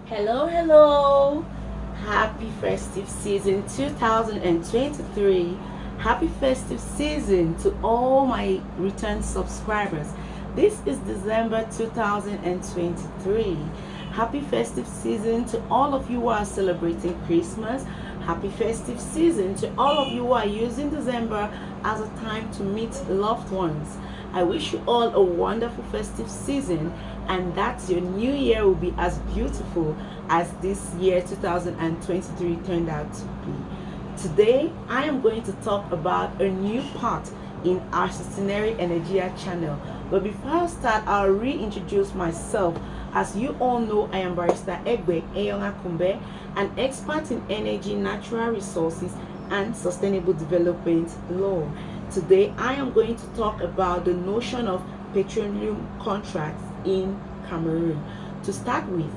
Hello. Happy festive season 2023. Happy festive season to all my return subscribers. This is December 2023. Happy festive season to all of you who are celebrating Christmas. Happy festive season to all of you who are using December as a time to meet loved ones. I wish you all a wonderful festive season, and that your new year will be as beautiful as this year 2023 turned out to be. Today, I am going to talk about a new part in our Centenary Energia channel. But before I start, I'll reintroduce myself. As you all know, I am Barrister Egbe Eyonga-Kumbe, an expert in energy, natural resources, and sustainable development law. Today, I am going to talk about the notion of petroleum contracts in Cameroon. To start with,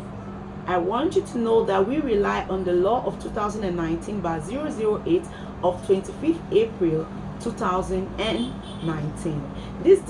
I want you to know that we rely on the law of 2019 by 008 of 25th April 2019. This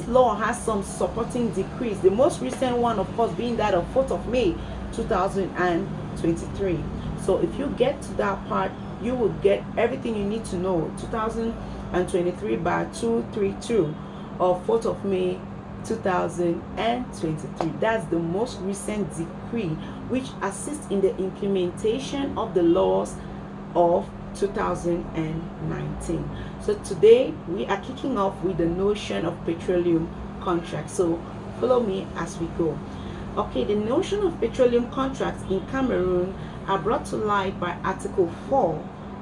law has some supporting decrees, the most recent one of course being that of 4th of May 2023. So if you get to that part, you will get everything you need to know. 2023 by 232 of 4th of May 2023. That's the most recent decree which assists in the implementation of the laws of 2019. So today we are kicking off with the notion of petroleum contracts. So follow me as we go. Okay, the notion of petroleum contracts in Cameroon are brought to light by Article 4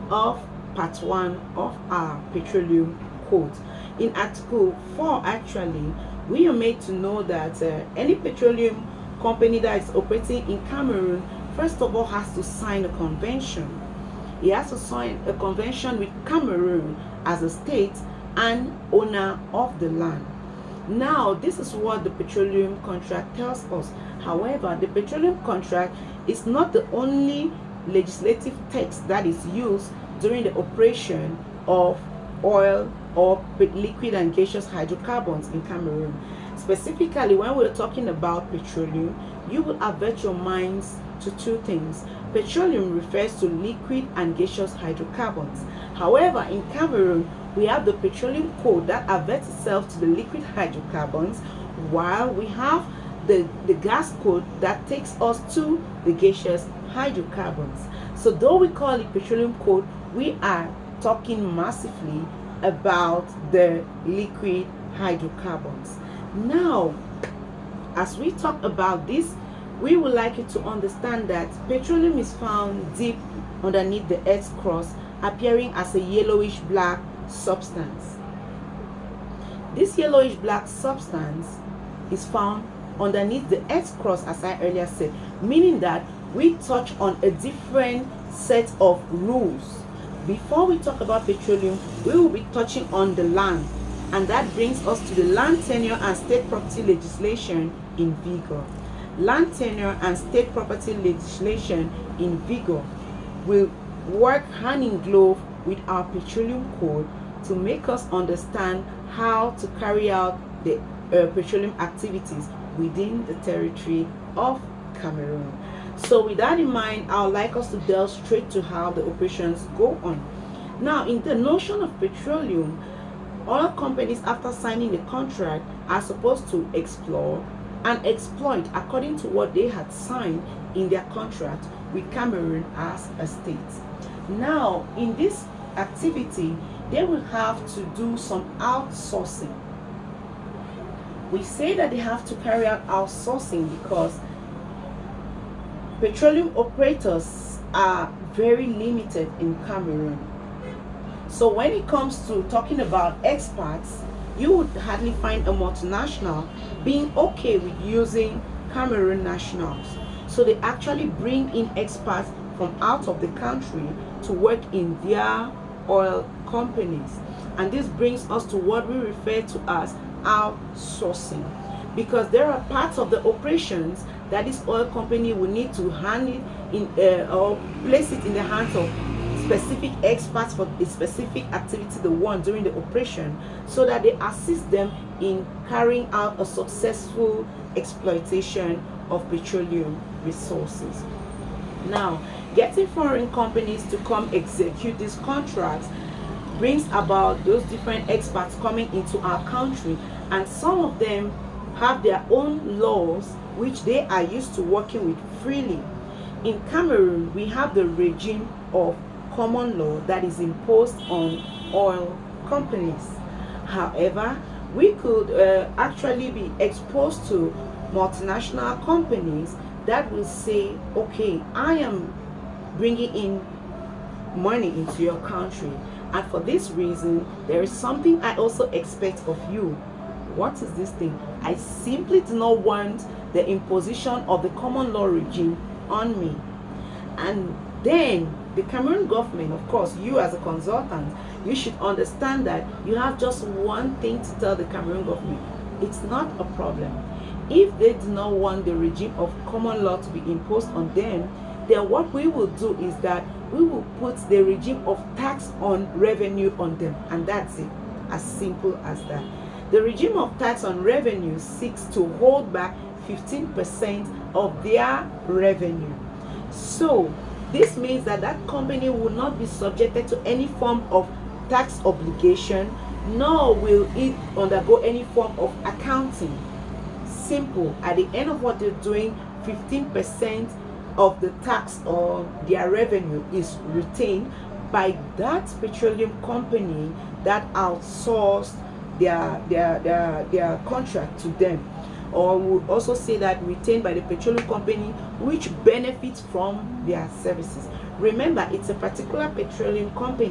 of Part 1 of our Petroleum Code. In Article 4, actually, we are made to know that any petroleum company that is operating in Cameroon, first of all, has to sign a convention. It has to sign a convention with Cameroon as a state and owner of the land. Now, this is what the petroleum contract tells us. However, the petroleum contract is not the only legislative text that is used during the operation of oil or liquid and gaseous hydrocarbons in Cameroon. Specifically, when we're talking about petroleum, you will avert your minds to two things. Petroleum refers to liquid and gaseous hydrocarbons. However, in Cameroon, we have the petroleum code that averts itself to the liquid hydrocarbons, while we have the gas code that takes us to the gaseous hydrocarbons. So though we call it petroleum code, we are talking massively about the liquid hydrocarbons. Now, as we talk about this, we would like you to understand that petroleum is found deep underneath the Earth's crust, appearing as a yellowish black substance. This yellowish black substance is found underneath the Earth's crust, as I earlier said, meaning that we touch on a different set of rules. Before we talk about petroleum, we will be touching on the land, and that brings us to the land tenure and state property legislation in vigor. Land tenure and state property legislation in vigor will work hand in glove with our petroleum code to make us understand how to carry out the petroleum activities within the territory of Cameroon. So with that in mind, I would like us to delve straight to how the operations go on. Now, in the notion of petroleum, oil companies, after signing the contract, are supposed to explore and exploit according to what they had signed in their contract with Cameroon as a state. Now, in this activity, they will have to do some outsourcing. We say that they have to carry out outsourcing because petroleum operators are very limited in Cameroon. So when it comes to talking about experts, you would hardly find a multinational being okay with using Cameroon nationals. So they actually bring in experts from out of the country to work in their oil companies. And this brings us to what we refer to as outsourcing, because there are parts of the operations that this oil company will need to hand it in or place it in the hands of specific experts for a specific activity they want during the operation, so that they assist them in carrying out a successful exploitation of petroleum resources. Now, getting foreign companies to come execute these contracts brings about those different experts coming into our country, and some of them have their own laws which they are used to working with freely. In Cameroon, we have the regime of common law that is imposed on oil companies. However, we could actually be exposed to multinational companies that will say, okay, I am bringing in money into your country, and for this reason there is something I also expect of you. What is this thing? I simply do not want the imposition of the common law regime on me. And then the Cameroon government, of course, you as a consultant, you should understand that you have just one thing to tell the Cameroon government. It's not a problem. If they do not want the regime of common law to be imposed on them, then what we will do is that we will put the regime of tax on revenue on them, and that's it. As simple as that. The regime of tax on revenue seeks to hold back 15% of their revenue. So this means that that company will not be subjected to any form of tax obligation, nor will it undergo any form of accounting. Simple. At the end of what they're doing, 15% of the tax on their revenue is retained by that petroleum company that outsourced their contract to them. Or we would also say that retained by the petroleum company which benefits from their services. Remember, it's a particular petroleum company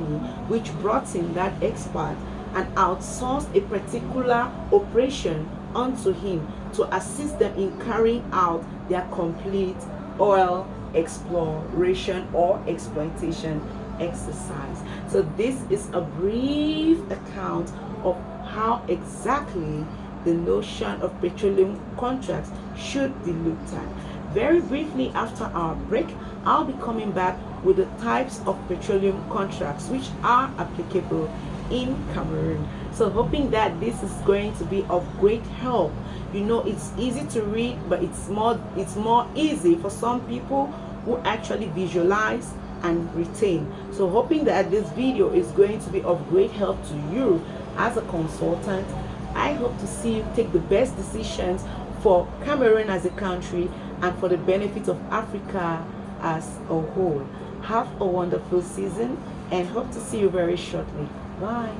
which brought in that expert and outsourced a particular operation onto him to assist them in carrying out their complete oil exploration or exploitation exercise. So this is a brief account of how exactly the notion of petroleum contracts should be looked at. Very briefly after our break, I'll be coming back with the types of petroleum contracts which are applicable in Cameroon. So hoping that this is going to be of great help. You know, it's easy to read, but it's more easy for some people who actually visualize and retain. So hoping that this video is going to be of great help to you as a consultant. I hope to see you take the best decisions for Cameroon as a country and for the benefit of Africa as a whole. Have a wonderful season and hope to see you very shortly. Bye.